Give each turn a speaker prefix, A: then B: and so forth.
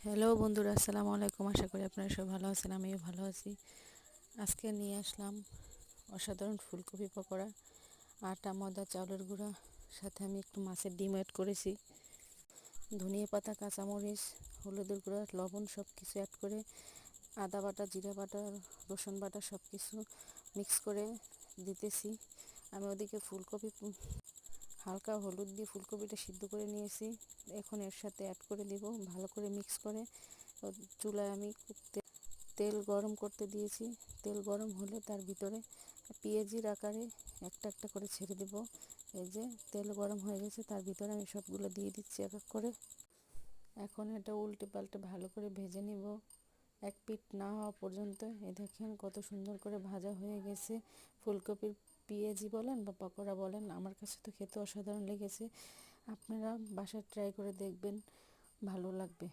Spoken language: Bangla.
A: হ্যালো বন্ধুরা, আসসালামু আলাইকুম। আশা করি আপনারা সব ভালো আছেন, আমিও ভালো আছি। আজকে নিয়ে আসলাম অসাধারণ ফুলকপি পকোড়া। আটা, ময়দা, চাউলের গুঁড়া, সাথে আমি একটু মাছের ডিম অ্যাড করেছি। ধনিয়া পাতা, কাঁচামরিচ, হলুদের গুঁড়া, লবণ সব কিছু অ্যাড করে আদা বাটা, জিরা বাটা, রসুন বাটা সব কিছু মিক্স করে দিতেছি। আমি ওদিকে ফুলকপি হালকা হলুদ দিয়ে ফুলকপিটা সিদ্ধ করে নিয়েছি। এখন এর সাথে অ্যাড করে দিব, ভালো করে মিক্স করে চুলায় আমি তেল গরম করতে দিয়েছি। তেল গরম হলে তার ভিতরে পেঁয়াজির আকারে একটা একটা করে ছেড়ে দেব। এই যে তেল গরম হয়ে গেছে, তার ভিতরে আমি সবগুলো দিয়ে দিচ্ছি এক এক করে। এখন এটা উল্টে পাল্টে ভালো করে ভেজে নিব এক পিঠ না হওয়া পর্যন্ত। এই দেখেন কত সুন্দর করে ভাজা হয়ে গেছে। ফুলকপির পেঁয়াজি বলেন বা পকোড়া বলেন, আমার কাছে তো খেতে অসাধারণ লেগেছে। আপনারা বাসায় ট্রাই করে দেখবেন, ভালো লাগবে।